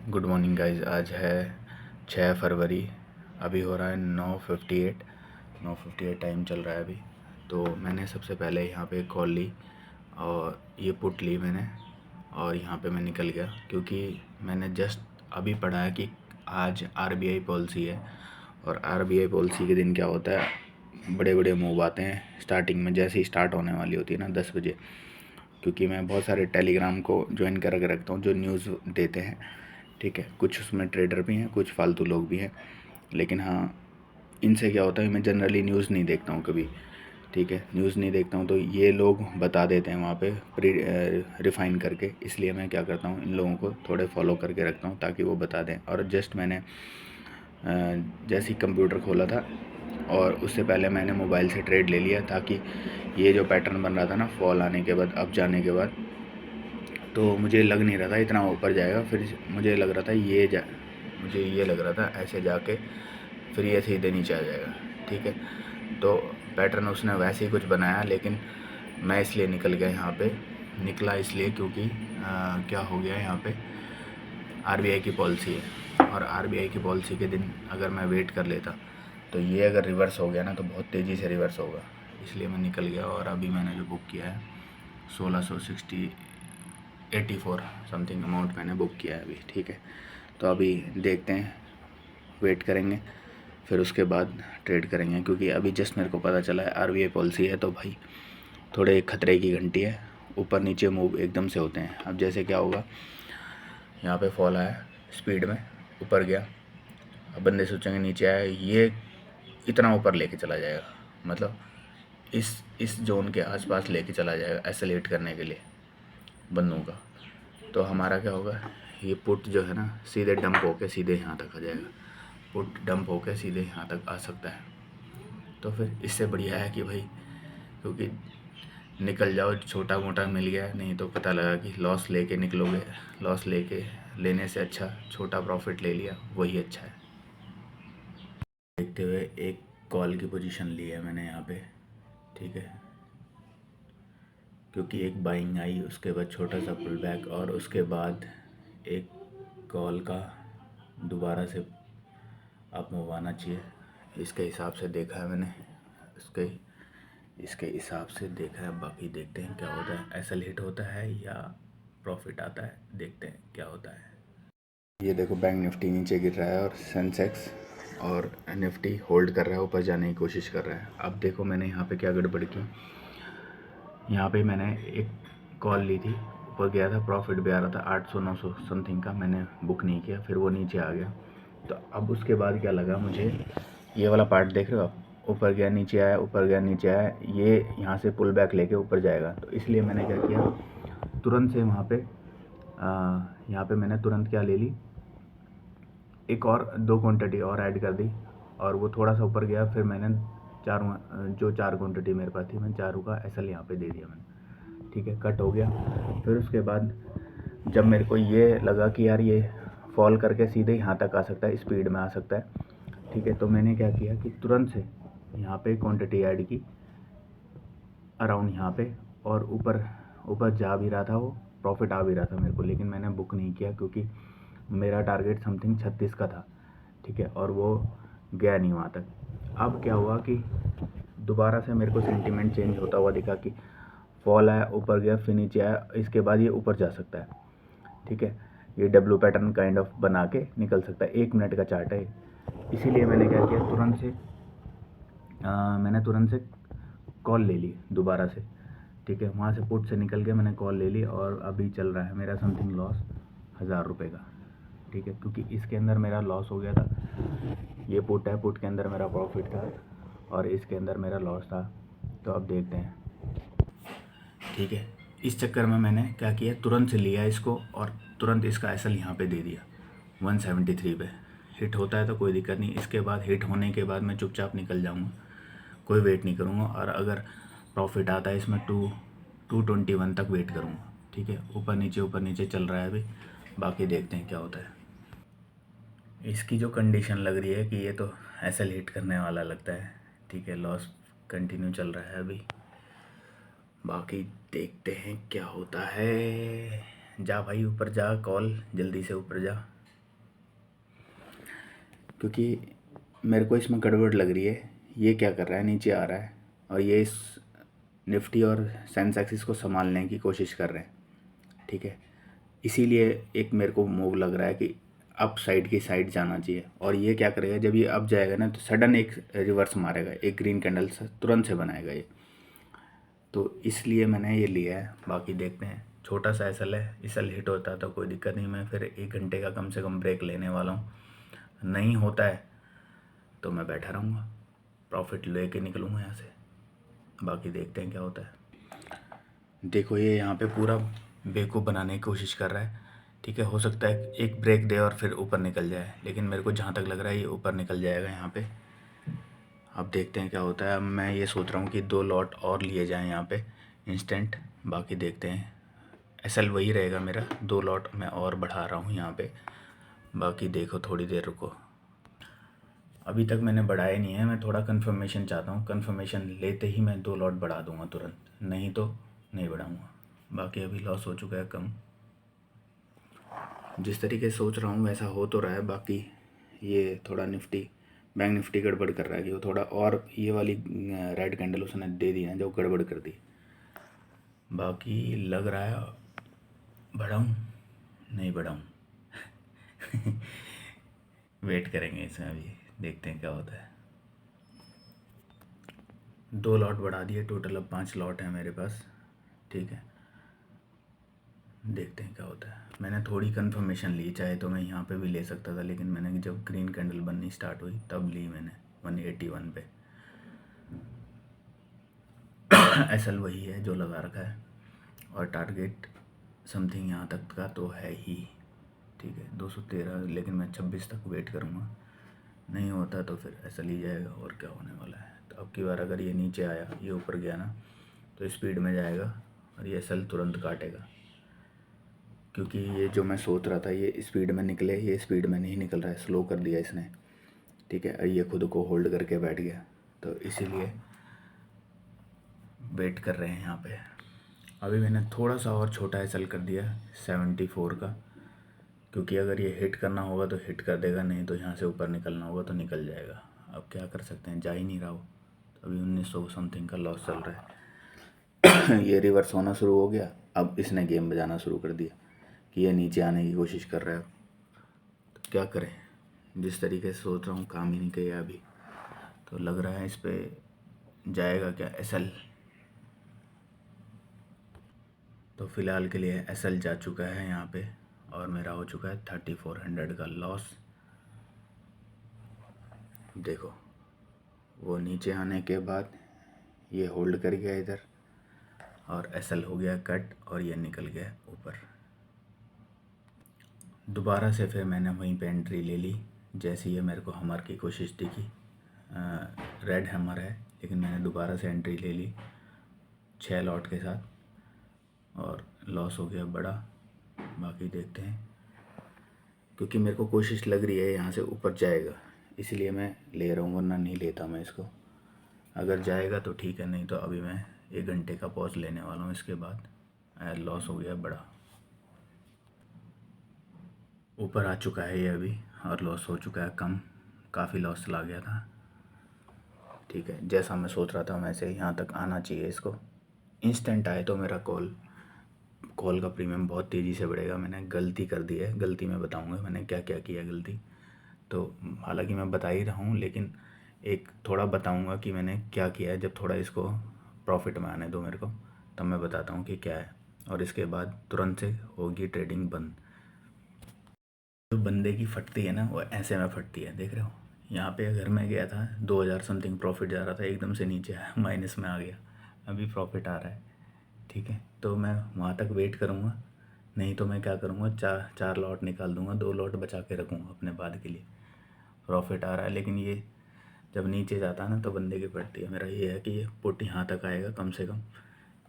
Good morning guys. आज है 6 फरवरी। अभी हो रहा है 9:58 टाइम चल रहा है अभी। तो मैंने सबसे पहले यहाँ पे कॉल ली और ये पुट ली मैंने, और यहाँ पे मैं निकल गया क्योंकि मैंने जस्ट अभी पढ़ा है कि आज आरबीआई पॉलिसी है। और आरबीआई पॉलिसी के दिन क्या होता है, बड़े बड़े मूव आते हैं स्टार्टिंग में, जैसे ही स्टार्ट होने वाली होती है ना 10 बजे। क्योंकि मैं बहुत सारे टेलीग्राम को ज्वाइन करके रखता हूँ जो न्यूज़ देते हैं, ठीक है। कुछ उसमें ट्रेडर भी हैं, कुछ फालतू लोग भी हैं, लेकिन हाँ, इनसे क्या होता है, मैं जनरली न्यूज़ नहीं देखता हूँ कभी, ठीक है। न्यूज़ नहीं देखता हूँ तो ये लोग बता देते हैं वहाँ पे रिफ़ाइन करके, इसलिए मैं क्या करता हूँ, इन लोगों को थोड़े फॉलो करके रखता हूँ ताकि वो बता दें। और जस्ट मैंने जैसे ही कंप्यूटर खोला था और उससे पहले मैंने मोबाइल से ट्रेड ले लिया, ताकि ये जो पैटर्न बन रहा था ना फॉल आने के बाद, अप जाने के बाद, तो मुझे लग नहीं रहा था इतना ऊपर जाएगा। फिर मुझे लग रहा था मुझे ये लग रहा था ऐसे जाके फिर ये सीधे नीचे आ जाएगा, ठीक है। तो पैटर्न उसने वैसे ही कुछ बनाया, लेकिन मैं इसलिए निकल गया यहाँ पे। निकला इसलिए क्योंकि क्या हो गया यहाँ पे, आरबीआई की पॉलिसी है, और आरबीआई की पॉलिसी के दिन अगर मैं वेट कर लेता तो ये अगर रिवर्स हो गया ना तो बहुत तेज़ी से रिवर्स होगा, इसलिए मैं निकल गया। और अभी मैंने जो बुक किया है 1684 समथिंग अमाउंट मैंने बुक किया है अभी, ठीक है। तो अभी देखते हैं, वेट करेंगे, फिर उसके बाद ट्रेड करेंगे। क्योंकि अभी जस्ट मेरे को पता चला है आरबीआई पॉलिसी है, तो भाई थोड़े खतरे की घंटी है, ऊपर नीचे मूव एकदम से होते हैं। अब जैसे क्या होगा, यहाँ पे फॉल आया स्पीड में, ऊपर गया, अब बंदे सोचेंगे नीचे आया, ये इतना ऊपर लेके चला जाएगा, मतलब इस जोन के आसपास लेके चला जाएगा एसलेट करने के लिए बंदों का। तो हमारा क्या होगा, ये पुट जो है ना सीधे डंप होके सीधे यहाँ तक आ जाएगा, पुट डंप होके सीधे यहाँ तक आ सकता है। तो फिर इससे बढ़िया है कि भाई, क्योंकि निकल जाओ, छोटा मोटा मिल गया, नहीं तो पता लगा कि लॉस लेके निकलोगे। लॉस लेने से अच्छा छोटा प्रॉफिट ले लिया, वही अच्छा है। देखते हुए एक कॉल की पोजीशन ली है मैंने यहाँ पे, ठीक है। क्योंकि एक बाइंग आई, उसके बाद छोटा सा पुल बैक, और उसके बाद एक कॉल का दोबारा से आप मूव आना चाहिए। इसके हिसाब से देखा है मैंने, इसके हिसाब से देखा है। बाकी देखते हैं क्या होता है, एसएल हिट होता है या प्रॉफिट आता है, देखते हैं क्या होता है। ये देखो, बैंक निफ्टी नीचे गिर रहा है और सेंसेक्स और निफ्टी होल्ड कर रहा है, ऊपर जाने की कोशिश कर रहा है। अब देखो मैंने यहाँ पे क्या गड़बड़ की, यहाँ पे मैंने एक कॉल ली थी, ऊपर गया था, प्रॉफिट भी आ रहा था 800-900 समथिंग का, मैंने बुक नहीं किया, फिर वो नीचे आ गया। तो अब उसके बाद क्या लगा मुझे, ये वाला पार्ट देख रहे हो आप, ऊपर गया नीचे आया, ऊपर गया नीचे आया, ये यहाँ से पुल बैक लेके ऊपर जाएगा। तो इसलिए मैंने क्या किया, तुरंत से वहाँ पे यहाँ पे मैंने तुरंत क्या ले ली, एक और 2 क्वांटिटी और ऐड कर दी, और वो थोड़ा सा ऊपर गया, फिर मैंने जो 4 क्वांटिटी मेरे पास थी, मैं चारों का एसएल यहाँ पे दे दिया मैंने, ठीक है। कट हो गया। फिर उसके बाद जब मेरे को ये लगा कि यार ये फॉल करके सीधे यहाँ तक आ सकता है, स्पीड में आ सकता है, ठीक है, तो मैंने क्या किया कि तुरंत से यहाँ पे क्वांटिटी ऐड की अराउंड यहाँ पे, और ऊपर ऊपर जा भी रहा था, वो प्रॉफिट आ भी रहा था मेरे को, लेकिन मैंने बुक नहीं किया क्योंकि मेरा टारगेट समथिंग 36 का था, ठीक है, और वो गया नहीं वहाँ तक। अब क्या हुआ कि दोबारा से मेरे को सेंटीमेंट चेंज होता हुआ दिखा कि फॉल आया, ऊपर गया, फिर नीचे आया, इसके बाद ये ऊपर जा सकता है, ठीक है। ये डब्ल्यू पैटर्न काइंड ऑफ बना के निकल सकता है, 1 मिनट का चार्ट है। इसीलिए मैंने क्या किया, मैंने तुरंत से कॉल ले ली दोबारा से, ठीक है। वहाँ से पुट से निकल के मैंने कॉल ले ली, और अभी चल रहा है मेरा समथिंग लॉस 1000 रुपये का, ठीक है। क्योंकि इसके अंदर मेरा लॉस हो गया था, ये पुट है, पुट के अंदर मेरा प्रॉफिट था, और इसके अंदर मेरा लॉस था। तो अब देखते हैं, ठीक है। इस चक्कर में मैंने क्या किया, तुरंत से लिया इसको, और तुरंत इसका एसएल यहाँ पे दे दिया 173 पे। हिट होता है तो कोई दिक्कत नहीं, इसके बाद हिट होने के बाद मैं चुपचाप निकल जाऊँगा, कोई वेट नहीं करूँगा। और अगर प्रॉफिट आता है इसमें 221 तक वेट करूँगा, ठीक है। ऊपर नीचे चल रहा है अभी, बाकी देखते हैं क्या होता है। इसकी जो कंडीशन लग रही है कि ये तो एसएल हिट करने वाला लगता है, ठीक है। लॉस कंटिन्यू चल रहा है अभी, बाकी देखते हैं क्या होता है। जा भाई ऊपर जा, कॉल जल्दी से ऊपर जा। क्योंकि मेरे को इसमें गड़बड़ लग रही है। ये क्या कर रहा है, नीचे आ रहा है और ये इस निफ्टी और सेंसेक्स इसको संभालने की कोशिश कर रहे हैं, ठीक है। इसीलिए एक मेरे को मूव लग रहा है कि अप साइड की साइड जाना चाहिए। और ये क्या करेगा, जब ये अप जाएगा ना तो सडन एक रिवर्स मारेगा, एक ग्रीन कैंडल से तुरंत से बनाएगा ये। तो इसलिए मैंने ये लिया है। बाकी देखते हैं, छोटा सा एसल है, एसल हिट होता है तो कोई दिक्कत नहीं। मैं फिर 1 घंटे का कम से कम ब्रेक लेने वाला हूँ। नहीं होता है तो मैं बैठा रहूँगा, प्रॉफिट लेके निकलूँगा यहाँ से। बाकी देखते हैं क्या होता है। देखो ये यहाँ पे पूरा बेवकूफ़ बनाने की कोशिश कर रहा है, ठीक है। हो सकता है एक ब्रेक दे और फिर ऊपर निकल जाए, लेकिन मेरे को जहाँ तक लग रहा है ये ऊपर निकल जाएगा यहाँ पे। अब देखते हैं क्या होता है। अब मैं ये सोच रहा हूँ कि 2 लॉट और लिए जाएँ यहाँ पे इंस्टेंट। बाकी देखते हैं, एसएल वही रहेगा मेरा, 2 लॉट मैं और बढ़ा रहा हूँ यहाँ पे। बाकी देखो, थोड़ी देर रुको। अभी तक मैंने बढ़ाया नहीं है, मैं थोड़ा कंफर्मेशन चाहता हूँ। कंफर्मेशन लेते ही मैं 2 लॉट बढ़ा दूँगा तुरंत, नहीं तो नहीं बढ़ाऊँगा। बाकी अभी लॉस हो चुका है कम, जिस तरीके से सोच रहा हूँ वैसा हो तो रहा है। बाकी ये थोड़ा निफ्टी, बैंक निफ्टी गड़बड़ कर रहा है कि वो थोड़ा और ये वाली रेड कैंडल उसने दे दी है जो गड़बड़ कर दी। बाकी लग रहा है बढ़ाऊँ नहीं बढ़ाऊँ वेट करेंगे इसमें, अभी देखते हैं क्या होता है। 2 लॉट बढ़ा दिए, टोटल अब 5 लॉट हैं मेरे पास, ठीक है। देखते हैं क्या होता है। मैंने थोड़ी कंफर्मेशन ली, चाहे तो मैं यहाँ पे भी ले सकता था, लेकिन मैंने जब ग्रीन कैंडल बननी स्टार्ट हुई तब ली मैंने 181 पे। एसएल वही है जो लगा रखा है और टारगेट समथिंग यहाँ तक का तो है ही, ठीक है 213, लेकिन मैं 26 तक वेट करूँगा। नहीं होता तो फिर एसएल ही जाएगा, और क्या होने वाला है। तो अब की बार अगर ये नीचे आया, ये ऊपर गया ना, तो स्पीड में जाएगा और ये एसएल तुरंत काटेगा। क्योंकि ये जो मैं सोच रहा था ये स्पीड में निकले, ये स्पीड में नहीं निकल रहा है, स्लो कर दिया इसने, ठीक है। ये खुद को होल्ड करके बैठ गया, तो इसीलिए वेट कर रहे हैं यहाँ पे। अभी मैंने थोड़ा सा और छोटा एसएल कर दिया 74 का, क्योंकि अगर ये हिट करना होगा तो हिट कर देगा, नहीं तो यहाँ से ऊपर निकलना होगा तो निकल जाएगा। अब क्या कर सकते हैं, जा ही नहीं रहा हो। तो अभी 1900 समथिंग का लॉस चल रहा है ये रिवर्स होना शुरू हो गया, अब इसने गेम बजाना शुरू कर दिया कि ये नीचे आने की कोशिश कर रहा है। तो क्या करें, जिस तरीके से सोच रहा हूँ काम ही नहीं किया अभी। तो लग रहा है इस पर जाएगा क्या एसएल। तो फ़िलहाल के लिए एसएल जा चुका है यहाँ पे, और मेरा हो चुका है 3400 का लॉस। देखो वो नीचे आने के बाद ये होल्ड कर गया इधर, और एसएल हो गया कट, और ये निकल गया ऊपर। दोबारा से फिर मैंने वहीं पे एंट्री ले ली। जैसे ये मेरे को हमर की कोशिश दिखी, रेड हमर है, लेकिन मैंने दोबारा से एंट्री ले ली 6 लॉट के साथ, और लॉस हो गया बड़ा। बाकी देखते हैं, क्योंकि मेरे को कोशिश लग रही है यहाँ से ऊपर जाएगा, इसलिए मैं ले रहा हूँ, वरना नहीं लेता मैं इसको। अगर जाएगा तो ठीक है, नहीं तो अभी मैं 1 घंटे का पॉज लेने वाला हूँ। इसके बाद लॉस हो गया बड़ा, ऊपर आ चुका है ये अभी, और लॉस हो चुका है कम, काफ़ी लॉस चला गया था, ठीक है। जैसा मैं सोच रहा था वैसे यहाँ तक आना चाहिए इसको। इंस्टेंट आए तो मेरा कॉल का प्रीमियम बहुत तेज़ी से बढ़ेगा। मैंने गलती कर दी है, गलती मैं बताऊंगा मैंने क्या क्या किया गलती। तो हालांकि मैं बता ही रहा हूँ, लेकिन एक थोड़ा बताऊंगा कि मैंने क्या किया है। जब थोड़ा इसको प्रॉफिट में आने दो मेरे को, तब मैं बताता हूँ कि क्या है, और इसके बाद तुरंत से होगी ट्रेडिंग बंद। जो बंदे की फटती है ना, वो ऐसे में फटती है, देख रहे हो। यहाँ पे अगर मैं गया था 2000 समथिंग प्रॉफिट जा रहा था, एकदम से नीचे आया, माइनस में आ गया, अभी प्रॉफिट आ रहा है, ठीक है। तो मैं वहाँ तक वेट करूँगा, नहीं तो मैं क्या करूँगा, 4 लॉट निकाल दूँगा, 2 लॉट बचा के रखूँगा अपने बाद के लिए। प्रॉफिट आ रहा है, लेकिन ये जब नीचे जाता है ना तो बंदे की पड़ती है। मेरा ये है कि ये पुट यहाँ तक आएगा कम से कम,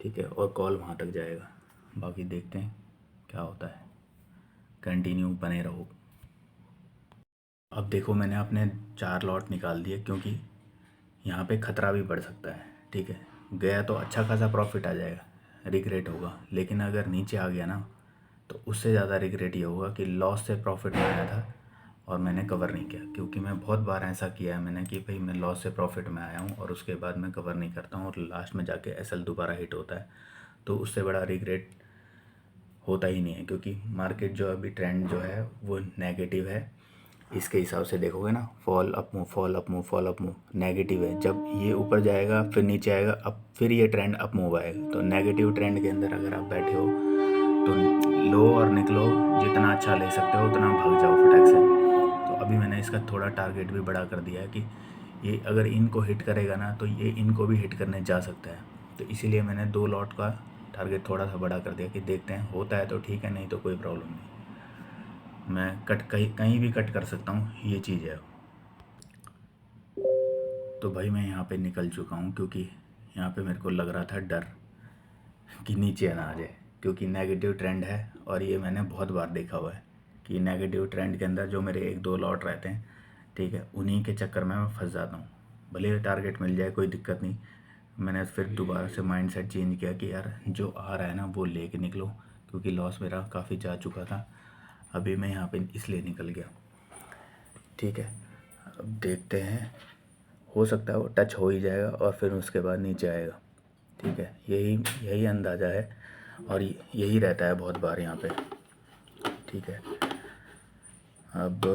ठीक है, और कॉल वहाँ तक जाएगा। बाकी देखते हैं क्या होता है, कंटिन्यू बने रहो। अब देखो मैंने अपने 4 लॉट निकाल दिए, क्योंकि यहाँ पे ख़तरा भी बढ़ सकता है, ठीक है। गया तो अच्छा खासा प्रॉफिट आ जाएगा, रिग्रेट होगा, लेकिन अगर नीचे आ गया ना तो उससे ज़्यादा रिग्रेट ये होगा कि लॉस से प्रॉफिट में आया था और मैंने कवर नहीं किया, क्योंकि मैं बहुत बार ऐसा किया है मैंने कि भाई मैं लॉस से प्रॉफिट में आया हूँ और उसके बाद मैं कवर नहीं करता हूँ और लास्ट में जाके एसएल दोबारा हिट होता है, तो उससे बड़ा रिग्रेट होता ही नहीं है। क्योंकि मार्केट जो अभी ट्रेंड जो है वो नेगेटिव है, इसके हिसाब से देखोगे ना, fall up move, fall up move, fall up move, negative है। जब ये ऊपर जाएगा फिर नीचे आएगा, अब फिर ये ट्रेंड अप मूव आएगा। तो नेगेटिव ट्रेंड के अंदर अगर आप बैठे हो तो लो और निकलो, जितना अच्छा ले सकते हो उतना भाग जाओ फटाक से। तो अभी मैंने इसका थोड़ा टारगेट भी बड़ा कर दिया है कि ये अगर इनको हिट करेगा ना तो ये इनको भी हिट करने जा सकता है। तो इसीलिए मैंने 2 लॉट का टारगेट थोड़ा सा बड़ा कर दिया कि देखते हैं होता है तो ठीक है, नहीं तो कोई प्रॉब्लम नहीं, मैं कट कहीं कहीं भी कट कर सकता हूँ, ये चीज़ है। तो भाई मैं यहाँ पे निकल चुका हूँ, क्योंकि यहाँ पे मेरे को लग रहा था डर कि नीचे ना आ जाए, क्योंकि नेगेटिव ट्रेंड है और ये मैंने बहुत बार देखा हुआ है कि नेगेटिव ट्रेंड के अंदर जो मेरे 1-2 लॉट रहते हैं, ठीक है, उन्हीं के चक्कर में मैं फंस जाता हूँ। भले टारगेट मिल जाए कोई दिक्कत नहीं, मैंने फिर दोबारा से माइंडसेट चेंज किया कि यार जो आ रहा है ना वो लेके निकलो, क्योंकि लॉस मेरा काफ़ी जा चुका था। अभी मैं यहाँ पे इसलिए निकल गया, ठीक है। अब देखते हैं, हो सकता है वो टच हो ही जाएगा और फिर उसके बाद नीचे आएगा, ठीक है। यही यही अंदाज़ा है और यही रहता है बहुत बार यहाँ पे, ठीक है। अब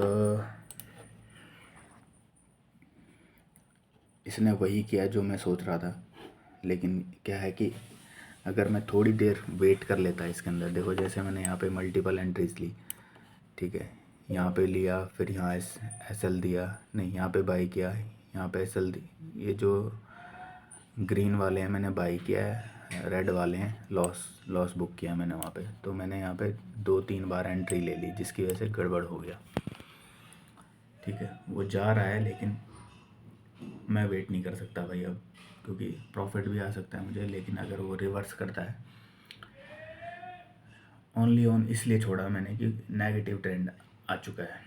इसने वही किया जो मैं सोच रहा था, लेकिन क्या है कि अगर मैं थोड़ी देर वेट कर लेता इसके अंदर, देखो जैसे मैंने यहाँ पे मल्टीपल एंट्रीज ली, ठीक है, यहाँ पे लिया, फिर यहाँ एस एल दिया, नहीं यहाँ पे बाई किया, यहाँ पे एस एल दी, ये जो ग्रीन वाले हैं मैंने बाई किया है, रेड वाले हैं लॉस बुक किया मैंने वहाँ पे। तो मैंने यहाँ पे 2-3 बार एंट्री ले ली, जिसकी वजह से गड़बड़ हो गया, ठीक है। वो जा रहा है लेकिन मैं वेट नहीं कर सकता भाई अब, क्योंकि प्रॉफिट भी आ सकता है मुझे, लेकिन अगर वो रिवर्स करता है, ओनली ऑन इसलिए छोड़ा मैंने कि नेगेटिव ट्रेंड आ चुका है,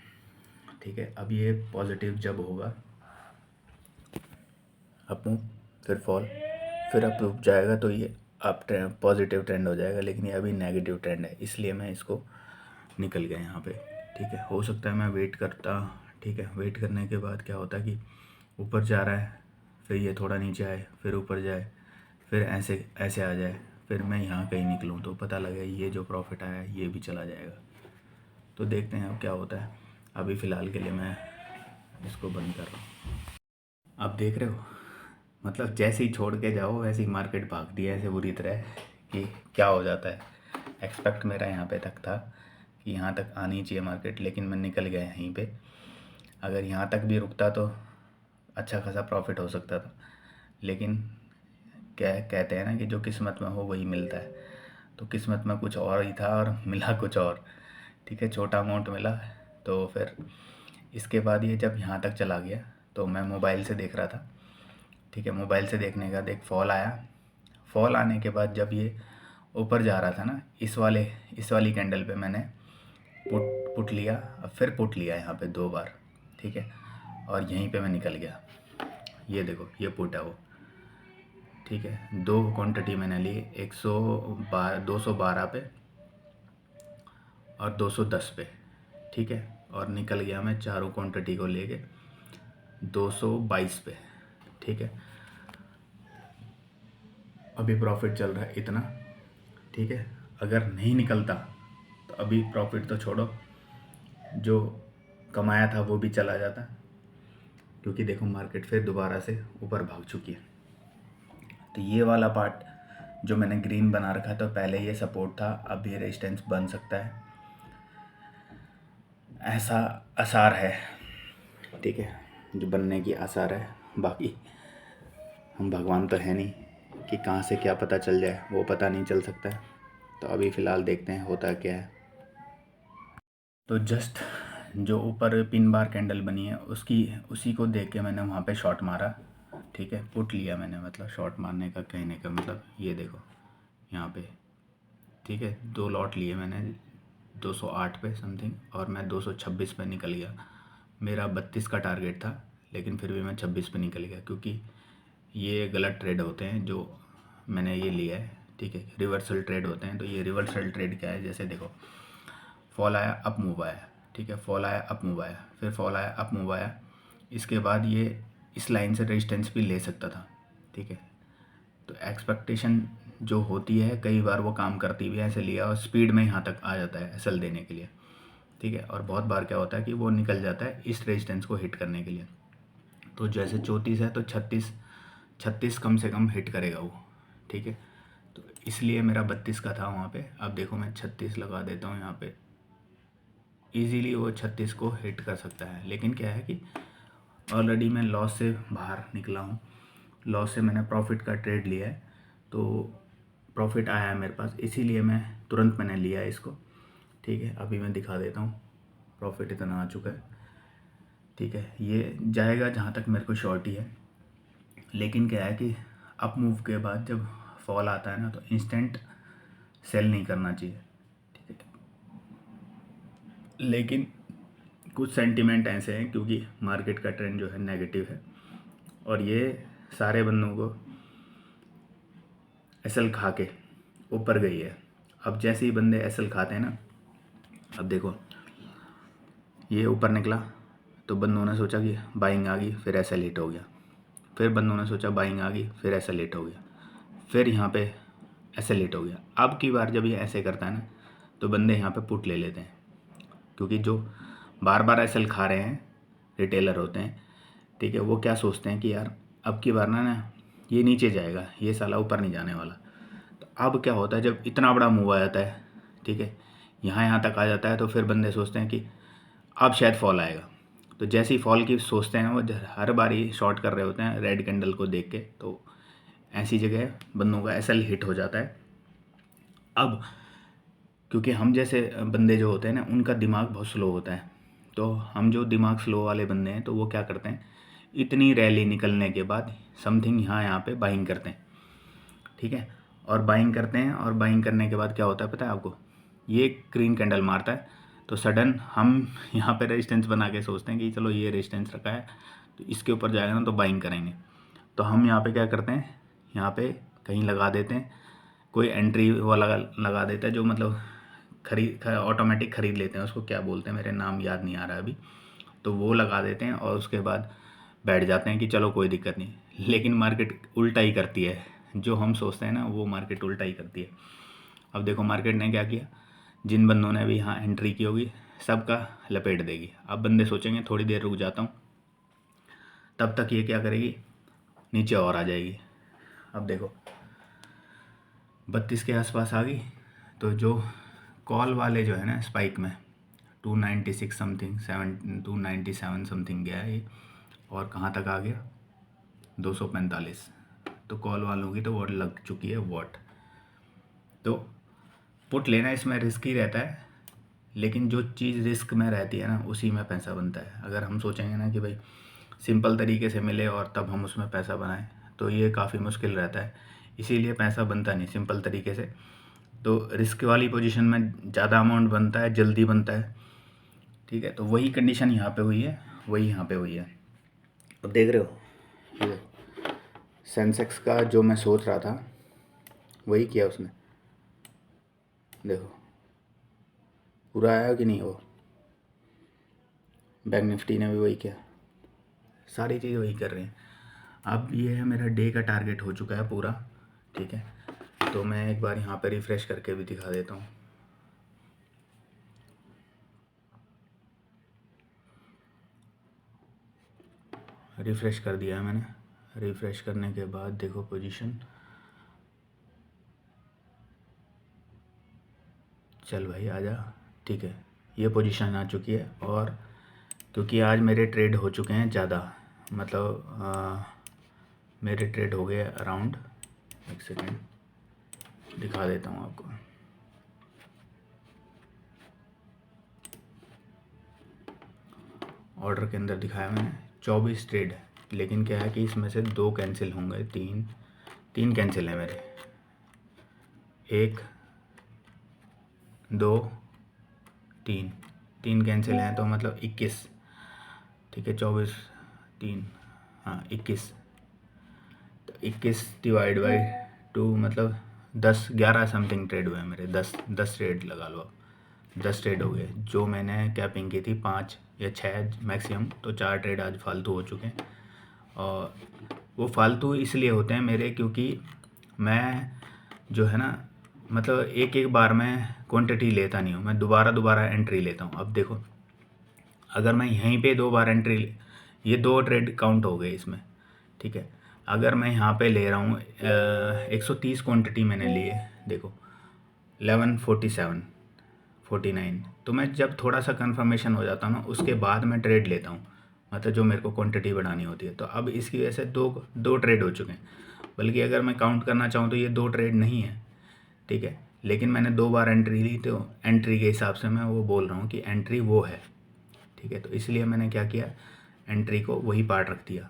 ठीक है। अब ये पॉजिटिव जब होगा, अप मूव, फिर फॉल, फिर अप जाएगा तो ये अप ट्रेंड, पॉजिटिव ट्रेंड हो जाएगा। लेकिन ये अभी नेगेटिव ट्रेंड है, इसलिए मैं इसको निकल गया यहाँ पे, ठीक है। हो सकता है मैं वेट करता, ठीक है। वेट करने के बाद क्या होता है कि ऊपर जा रहा है, फिर ये थोड़ा नीचे आए, फिर ऊपर जाए, फिर ऐसे ऐसे आ जाए, फिर मैं यहाँ कहीं निकलूँ तो पता लगे ये जो प्रॉफिट आया है ये भी चला जाएगा। तो देखते हैं अब क्या होता है। अभी फ़िलहाल के लिए मैं इसको बंद कर रहा हूँ। आप देख रहे हो, मतलब जैसे ही छोड़ के जाओ वैसे ही मार्केट भागती है ऐसे बुरी तरह कि क्या हो जाता है। एक्सपेक्ट मेरा यहाँ पे तक था कि यहाँ तक आनी चाहिए मार्केट, लेकिन मैं निकल गया यहीं पे। अगर यहाँ तक भी रुकता तो अच्छा खासा प्रॉफिट हो सकता था, लेकिन क्या कहते हैं ना कि जो किस्मत में हो वही मिलता है। तो किस्मत में कुछ और ही था और मिला कुछ और, ठीक है। छोटा अमाउंट मिला। तो फिर इसके बाद ये जब यहाँ तक चला गया तो मैं मोबाइल से देख रहा था, ठीक है। मोबाइल से देखने का देख फॉल आया, फॉल आने के बाद जब ये ऊपर जा रहा था ना, इस वाली कैंडल पे मैंने पुट लिया, अब फिर पुट लिया यहाँ पे 2 बार, ठीक है। और यहीं पे मैं निकल गया। ये देखो ये पुट है वो, ठीक है। 2 क्वांटिटी मैंने ली, 212 पे और 210 पे, ठीक है। और निकल गया मैं चारों क्वांटिटी को लेके 222 पे, ठीक है। अभी प्रॉफिट चल रहा है इतना, ठीक है। अगर नहीं निकलता तो अभी प्रॉफिट तो छोड़ो, जो कमाया था वो भी चला जाता, क्योंकि देखो मार्केट फिर दोबारा से ऊपर भाग चुकी है। तो ये वाला पार्ट जो मैंने ग्रीन बना रखा था, तो पहले ये सपोर्ट था, अब ये रेजिस्टेंस बन सकता है, ऐसा आसार है, ठीक है, जो बनने की आसार है। बाकी हम भगवान तो है नहीं कि कहाँ से क्या पता चल जाए, वो पता नहीं चल सकता है। तो अभी फ़िलहाल देखते हैं होता क्या है। तो जस्ट जो ऊपर पिन बार कैंडल बनी है उसी को देख के मैंने वहाँ पे शॉट मारा, ठीक है। पुट लिया मैंने, मतलब शॉट मारने का कहने का मतलब ये देखो यहाँ पे, ठीक है। 2 लॉट लिए मैंने 208 पे समथिंग, और मैं 226 पे निकल गया। मेरा 32 का टारगेट था, लेकिन फिर भी मैं 26 पे निकल गया, क्योंकि ये गलत ट्रेड होते हैं जो मैंने ये लिया है, ठीक है। रिवर्सल ट्रेड होते हैं। तो ये रिवर्सल ट्रेड क्या है, जैसे देखो फॉल आया, अप मूव आया, ठीक है, फॉल आया, अप मूव आया, फिर फॉल आया, अप मूव आया। इसके बाद ये इस लाइन से रेजिस्टेंस भी ले सकता था। ठीक है, तो एक्सपेक्टेशन जो होती है कई बार वो काम करती भी है, ऐसे लिया और स्पीड में यहाँ तक आ जाता है एसएल देने के लिए। ठीक है, और बहुत बार क्या होता है कि वो निकल जाता है इस रेजिस्टेंस को हिट करने के लिए। तो जैसे 34 है तो 36 कम से कम हिट करेगा वो। ठीक है, तो इसलिए मेरा 32 का था वहाँ पे। अब देखो मैं 36 लगा देता हूँ यहाँ पे, इजीली वो 36 को हिट कर सकता है। लेकिन क्या है कि ऑलरेडी मैं लॉस से बाहर निकला हूँ, लॉस से मैंने प्रॉफिट का ट्रेड लिया है, तो प्रॉफिट आया है मेरे पास, इसीलिए मैं तुरंत मैंने लिया है इसको। ठीक है, अभी मैं दिखा देता हूँ, प्रॉफिट इतना आ चुका है। ठीक है, ये जाएगा जहाँ तक मेरे को शॉर्ट ही है। लेकिन क्या है कि अप मूव के बाद जब फॉल आता है ना, तो इंस्टेंट सेल नहीं करना चाहिए। ठीक है, लेकिन कुछ सेंटिमेंट ऐसे हैं क्योंकि मार्केट का ट्रेंड जो है नेगेटिव है, और ये सारे बंदों को एसएल खा के ऊपर गई है। अब जैसे ही बंदे एसएल खाते हैं ना, अब देखो ये ऊपर निकला तो बंदों ने सोचा कि बाइंग आ गई, फिर एसएल हिट हो गया। फिर बंदों ने सोचा बाइंग आ गई, फिर एसएल हिट हो गया, फिर यहाँ पे एसएल हिट हो गया। अब की बार जब ये ऐसे करता है ना, तो बंदे यहाँ पे पुट ले लेते हैं, क्योंकि जो बार बार एसएल खा रहे हैं रिटेलर होते हैं। ठीक है, वो क्या सोचते हैं कि यार अब की बार ना ये नीचे जाएगा, ये साला ऊपर नहीं जाने वाला। तो अब क्या होता है, जब इतना बड़ा मूव आ जाता है, ठीक है, यहाँ तक आ जाता है, तो फिर बंदे सोचते हैं कि अब शायद फॉल आएगा। तो जैसे ही फॉल की सोचते हैं वो हर बारी शॉर्ट कर रहे होते हैं रेड कैंडल को देख के, तो ऐसी जगह बंदों का एसएल हिट हो जाता है। अब क्योंकि हम जैसे बंदे जो होते हैं ना, उनका दिमाग बहुत स्लो होता है, तो हम जो दिमाग स्लो वाले बंदे हैं, तो वो क्या करते हैं, इतनी रैली निकलने के बाद समथिंग यहाँ पे बाइंग करते हैं। ठीक है, और बाइंग करते हैं, और बाइंग करने के बाद क्या होता है पता है आपको, ये ग्रीन कैंडल मारता है, तो सडन हम यहाँ पे रेजिस्टेंस बना के सोचते हैं कि चलो ये रेजिस्टेंस रखा है तो इसके ऊपर जाएगा ना तो बाइंग करेंगे। तो हम यहाँ पे क्या करते हैं, यहाँ पे कहीं लगा देते हैं, कोई एंट्री वाला लगा देता है, जो मतलब ऑटोमेटिक ख़रीद लेते हैं, उसको क्या बोलते हैं, मेरे नाम याद नहीं आ रहा अभी, तो वो लगा देते हैं और उसके बाद बैठ जाते हैं कि चलो कोई दिक्कत नहीं। लेकिन मार्केट उल्टा ही करती है, जो हम सोचते हैं ना वो मार्केट उल्टा ही करती है। अब देखो मार्केट ने क्या किया, जिन बंदों ने भी यहाँ एंट्री की होगी सबका लपेट देगी। अब बंदे सोचेंगे थोड़ी देर रुक जाता हूँ, तब तक ये क्या करेगी, नीचे और आ जाएगी। अब देखो 32 के आसपास आ गई, तो जो कॉल वाले जो है ना स्पाइक में 296 समथिंग 297 समथिंग गया है ये, और कहाँ तक आ गया 245। तो कॉल वालों की तो वॉट लग चुकी है वॉट। तो पुट लेना इसमें रिस्क ही रहता है, लेकिन जो चीज़ रिस्क में रहती है ना उसी में पैसा बनता है। अगर हम सोचेंगे ना कि भाई सिंपल तरीके से मिले और तब हम उसमें पैसा बनाएं, तो ये काफ़ी मुश्किल रहता है, इसीलिए पैसा बनता नहीं सिंपल तरीके से। तो रिस्क वाली पोजीशन में ज़्यादा अमाउंट बनता है, जल्दी बनता है। ठीक है, तो वही कंडीशन यहाँ पे हुई है, वही यहाँ पे हुई है। अब देख रहे हो ये सेंसेक्स का जो मैं सोच रहा था वही किया उसने, देखो पूरा आया कि नहीं। वो बैंक निफ्टी ने भी वही किया, सारी चीज़ वही कर रहे हैं। अब ये है मेरा डे का टारगेट हो चुका है पूरा। ठीक है, तो मैं एक बार यहाँ पे रिफ़्रेश करके भी दिखा देता हूँ। रिफ़्रेश कर दिया है मैंने, रिफ़्रेश करने के बाद देखो पोजीशन, चल भाई आजा। ठीक है, ये पोजीशन आ चुकी है, और क्योंकि आज मेरे ट्रेड हो चुके हैं ज़्यादा, मतलब मेरे ट्रेड हो गए अराउंड, एक सेकेंड दिखा देता हूँ आपको। ऑर्डर के अंदर दिखाया मैंने 24 ट्रेड, लेकिन क्या है कि इसमें से 2 कैंसिल होंगे, 3 कैंसिल है मेरे, 1 2 3 कैंसिल हैं, तो मतलब 21। ठीक है, 24 3 हाँ 21, तो 21 डिवाइड बाई 2 मतलब 11 समथिंग ट्रेड हुए हैं मेरे, 10 ट्रेड लगा लो। 10 ट्रेड हो गए। जो मैंने कैपिंग की थी 5 या 6 मैक्सिमम, तो 4 ट्रेड आज फालतू हो चुके हैं। और वो फालतू इसलिए होते हैं मेरे, क्योंकि मैं जो है ना, मतलब एक एक बार में क्वांटिटी लेता नहीं हूँ, मैं दोबारा दोबारा एंट्री लेता हूँ। अब देखो, अगर मैं यहीं पे 2 बार एंट्री, ये 2 ट्रेड काउंट हो गए इसमें, ठीक है। अगर मैं यहाँ पे ले रहा हूँ 130 क्वांटिटी मैंने ली है, देखो 1147 49, तो मैं जब थोड़ा सा कंफर्मेशन हो जाता हूँ ना, उसके बाद मैं ट्रेड लेता हूँ, मतलब जो मेरे को क्वांटिटी बढ़ानी होती है। तो अब इसकी वजह से दो ट्रेड हो चुके हैं, बल्कि अगर मैं काउंट करना चाहूँ तो ये 2 ट्रेड नहीं है, ठीक है। लेकिन मैंने 2 बार एंट्री ली, तो एंट्री के हिसाब से मैं वो बोल रहा हूँ कि एंट्री वो है, ठीक है। तो इसलिए मैंने क्या किया, एंट्री को वही पार्ट रख दिया।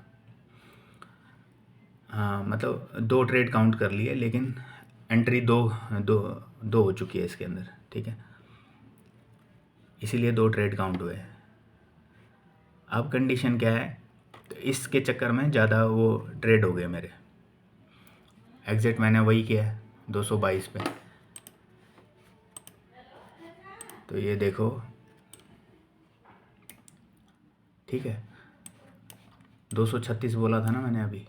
हाँ, मतलब 2 ट्रेड काउंट कर लिए, लेकिन एंट्री दो दो दो हो चुकी है इसके अंदर, ठीक है। इसीलिए 2 ट्रेड काउंट हुए। अब कंडीशन क्या है, तो इसके चक्कर में ज़्यादा वो ट्रेड हो गए मेरे। एग्जिट मैंने वही किया है 222 पे, तो ये देखो, ठीक है। 236 बोला था ना मैंने अभी,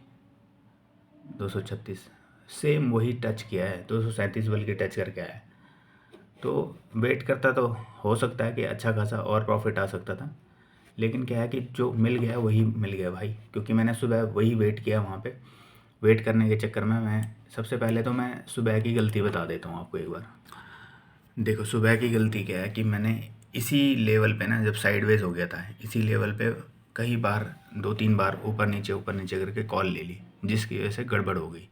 236 सेम वही टच किया है, 237 बल्कि टच करके आया है। तो वेट करता तो हो सकता है कि अच्छा खासा और प्रॉफिट आ सकता था, लेकिन क्या है कि जो मिल गया वही मिल गया भाई, क्योंकि मैंने सुबह वही वेट किया वहाँ पे। वेट करने के चक्कर में मैं, सबसे पहले तो मैं सुबह की गलती बता देता हूँ आपको एक बार। देखो सुबह की गलती क्या है कि मैंने इसी लेवल पे ना, जब साइडवेज हो गया था, इसी लेवल पे कई बार 2-3 बार ऊपर नीचे करके कॉल ले ली, जिसकी वजह से गड़बड़ हो गई।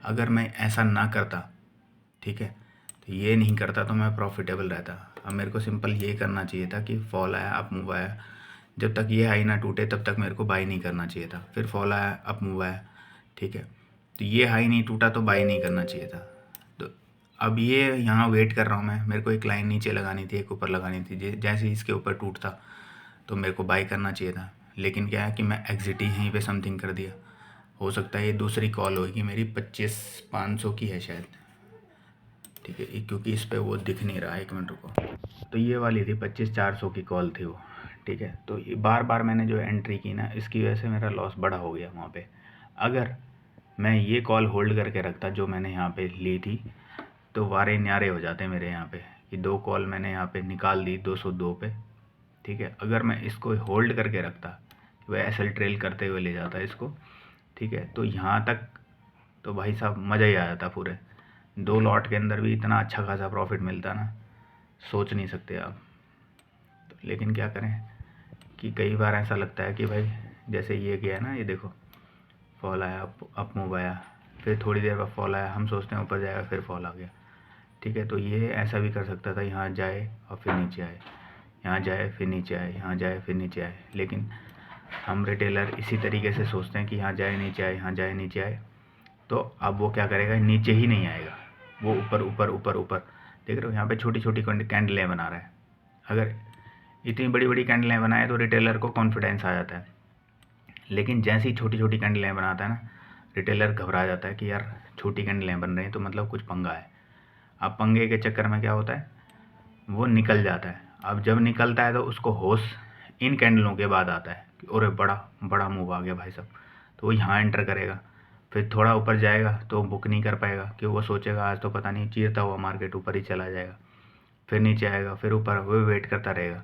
अगर मैं ऐसा ना करता, ठीक है, तो ये नहीं करता तो मैं प्रॉफिटेबल रहता। अब मेरे को सिंपल ये करना चाहिए था कि फॉल आया, अप मूव आया, जब तक ये हाई ना टूटे तब तक मेरे को बाई नहीं करना चाहिए था। फिर फॉल आया, अप मूव आया, ठीक है, तो ये हाई नहीं टूटा तो बाई नहीं करना चाहिए था। तो अब ये यहाँ वेट कर रहा हूँ मैं, मेरे को एक लाइन नीचे लगानी थी, एक ऊपर लगानी थी। जैसे ही इसके ऊपर टूटता तो मेरे को बाई करना चाहिए था, लेकिन क्या है कि मैं एग्जिट ही यहीं पे समथिंग कर दिया। हो सकता है ये दूसरी कॉल होगी मेरी, 25,500 की है शायद, ठीक है, क्योंकि इस पे वो दिख नहीं रहा है, 1 मिनट रुको। तो ये वाली थी 25,400 की कॉल थी वो, ठीक है। तो ये बार बार मैंने जो एंट्री की ना, इसकी वजह से मेरा लॉस बड़ा हो गया वहाँ पे। अगर मैं ये कॉल होल्ड करके रखता जो मैंने यहाँ पे ली थी, तो वारे न्यारे हो जाते मेरे यहाँ पे, कि 2 कॉल मैंने यहाँ पे निकाल दी 202 पे, ठीक है। अगर मैं इसको होल्ड करके रखता, वह एसएल ट्रेल करते हुए ले जाता इसको, ठीक है, तो यहाँ तक तो भाई साहब मज़ा ही आ जाता पूरे। 2 लॉट के अंदर भी इतना अच्छा खासा प्रॉफिट मिलता ना, सोच नहीं सकते आप। तो लेकिन क्या करें कि कई बार ऐसा लगता है कि भाई, जैसे ये गया ना, ये देखो फॉल आया, अप मूव आया, फिर थोड़ी देर बाद फॉल आया, हम सोचते हैं ऊपर जाएगा, फिर फॉल आ गया, ठीक है। तो ये ऐसा भी कर सकता था, यहाँ जाए और फिर नीचे आए, यहाँ जाए फिर नीचे आए, यहाँ जाए फिर नीचे आए। लेकिन हम रिटेलर इसी तरीके से सोचते हैं कि यहाँ जाए नीचे आए, यहाँ जाए नीचे आए। तो अब वो क्या करेगा, नीचे ही नहीं आएगा, वो ऊपर ऊपर ऊपर ऊपर। देख रहे हो यहाँ पे छोटी छोटी कैंडलें बना रहा है। अगर इतनी बड़ी बड़ी कैंडलें बनाए तो रिटेलर को कॉन्फिडेंस आ जाता है, लेकिन जैसे ही छोटी छोटी कैंडलें बनाता है ना, रिटेलर घबरा जाता है कि यार छोटी कैंडलें बन रही हैं तो मतलब कुछ पंगा है। अब पंगे के चक्कर में क्या होता है, वो निकल जाता है। अब जब निकलता है तो उसको होश इन कैंडलों के बाद आता है कि अरे बड़ा बड़ा मूव आ गया भाई साहब, तो वो यहाँ एंटर करेगा। फिर थोड़ा ऊपर जाएगा तो बुक नहीं कर पाएगा, कि वो सोचेगा आज तो पता नहीं चीरता हुआ मार्केट ऊपर ही चला जाएगा। फिर नीचे आएगा, फिर ऊपर, वो वेट करता रहेगा,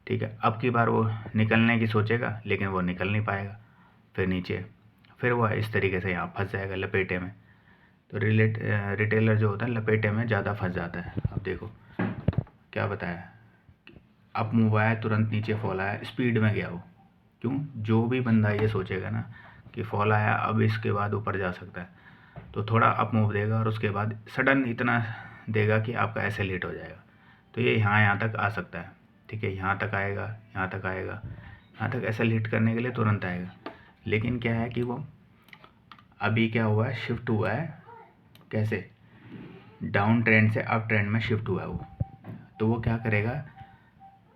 ठीक है। अब की बार वो निकलने की सोचेगा, लेकिन वो निकल नहीं पाएगा, फिर नीचे, फिर वो इस तरीके से यहाँ फंस जाएगा लपेटे में। तो रिटेलर जो होता है लपेटे में ज़्यादा फंस जाता है। अब देखो क्या बताया, अप मूव आया, तुरंत नीचे फॉल आया, स्पीड में गया वो। क्यों, जो भी बंदा ये सोचेगा ना कि फॉल आया अब इसके बाद ऊपर जा सकता है, तो थोड़ा अप मूव देगा और उसके बाद सडन इतना देगा कि आपका ऐसे लेट हो जाएगा। तो ये यहाँ तक आ सकता है, ठीक है, यहाँ तक आएगा, यहाँ तक आएगा, यहाँ तक ऐसा हिट करने के लिए तुरंत आएगा। लेकिन क्या है कि वो अभी क्या हुआ है, शिफ्ट हुआ है, कैसे, डाउन ट्रेंड से अप ट्रेंड में शिफ्ट हुआ है वो। तो वो क्या करेगा,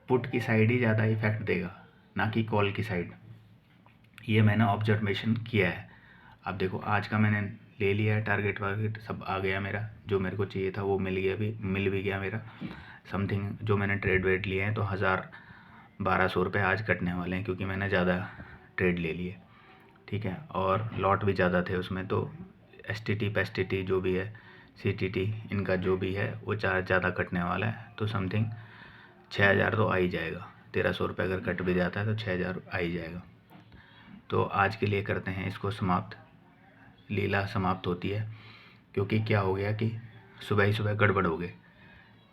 पुट की साइड ही ज़्यादा इफेक्ट देगा, ना कि कॉल की साइड। ये मैंने ऑब्जर्वेशन किया है। अब देखो आज का मैंने ले लिया है, टारगेट वारगेट सब आ गया मेरा, जो मेरे को चाहिए था वो मिल भी गया मेरा। समथिंग जो मैंने ट्रेड वेट लिए हैं तो 1000-1200 रुपये आज कटने वाले हैं, क्योंकि मैंने ज़्यादा ट्रेड ले लिए, ठीक है। और लॉट भी ज़्यादा थे उसमें, तो STT PSTT जो भी है, CTT, इनका जो भी है वो चार्ज ज़्यादा कटने वाला है। तो समथिंग 6000 तो आ ही जाएगा। 1300 रुपये अगर कट भी जाता है तो 6000 आ ही जाएगा। तो आज के लिए करते हैं इसको समाप्त, लीला समाप्त होती है। क्योंकि क्या हो गया कि सुबह ही सुबह गड़बड़ हो गए,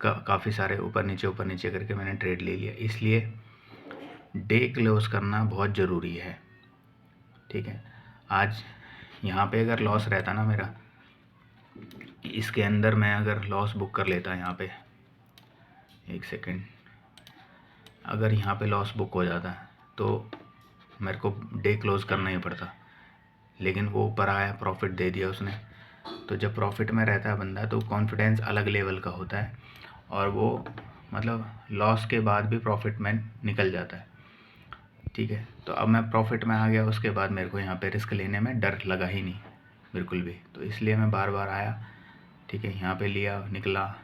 काफ़ी सारे ऊपर नीचे करके मैंने ट्रेड ले लिया, इसलिए डे क्लोज करना बहुत ज़रूरी है, ठीक है। आज यहाँ पे अगर लॉस रहता ना मेरा, इसके अंदर मैं अगर लॉस बुक कर लेता यहाँ पे, एक सेकेंड, अगर यहाँ पे लॉस बुक हो जाता तो मेरे को डे क्लोज करना ही पड़ता, लेकिन वो ऊपर आया, प्रॉफिट दे दिया उसने। तो जब प्रॉफिट में रहता है बंदा तो कॉन्फिडेंस अलग लेवल का होता है, और वो मतलब लॉस के बाद भी प्रॉफिट में निकल जाता है, ठीक है। तो अब मैं प्रॉफिट में आ गया, उसके बाद मेरे को यहाँ पे रिस्क लेने में डर लगा ही नहीं बिल्कुल भी। तो इसलिए मैं बार बार आया, ठीक है। यहाँ पे लिया, निकला,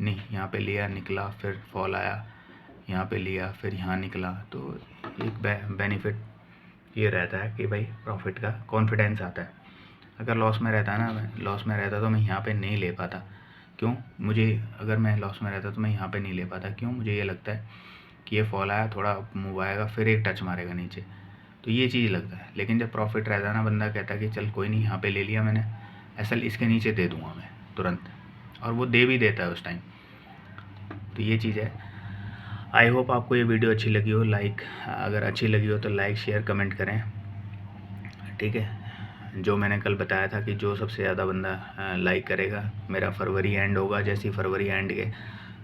नहीं यहाँ पे लिया, निकला, फिर फॉल आया, यहाँ पे लिया, फिर यहाँ निकला। तो एक बेनिफिट ये रहता है कि भाई प्रॉफिट का कॉन्फिडेंस आता है। अगर लॉस में रहता ना, मैं लॉस में रहता तो मैं यहाँ पे नहीं ले पाता। क्यों? मुझे, अगर मैं लॉस में रहता तो मैं यहाँ पे नहीं ले पाता। क्यों? मुझे ये लगता है कि ये फॉल आया, थोड़ा मूव आएगा, फिर एक टच मारेगा नीचे, तो ये चीज़ लगता है। लेकिन जब प्रॉफिट रहता है ना, बंदा कहता है कि चल कोई नहीं, यहाँ पे ले लिया मैंने, एसएल इसके नीचे दे दूँगा मैं तुरंत, और वो दे भी देता है उस टाइम। तो ये चीज़ है। आई होप आपको ये वीडियो अच्छी लगी हो। अगर अच्छी लगी हो तो लाइक, शेयर, कमेंट करें, ठीक है। जो मैंने कल बताया था कि जो सबसे ज़्यादा बंदा लाइक करेगा, मेरा फरवरी एंड होगा, जैसे ही फरवरी एंड के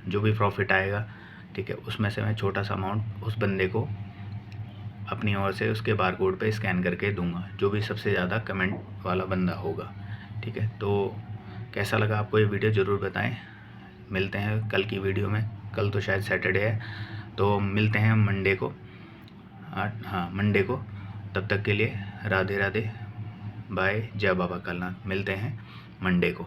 जो भी प्रॉफिट आएगा, ठीक है, उसमें से मैं छोटा सा अमाउंट उस बंदे को अपनी ओर से उसके बारकोड पे स्कैन करके दूंगा, जो भी सबसे ज़्यादा कमेंट वाला बंदा होगा, ठीक है। तो कैसा लगा आपको ये वीडियो ज़रूर बताएं। मिलते हैं कल की वीडियो में। कल तो शायद सैटरडे है, तो मिलते हैं मंडे को। हाँ, मंडे को। तब तक के लिए राधे राधे, बाय, जय बाबा कालनाथ। मिलते हैं मंडे को।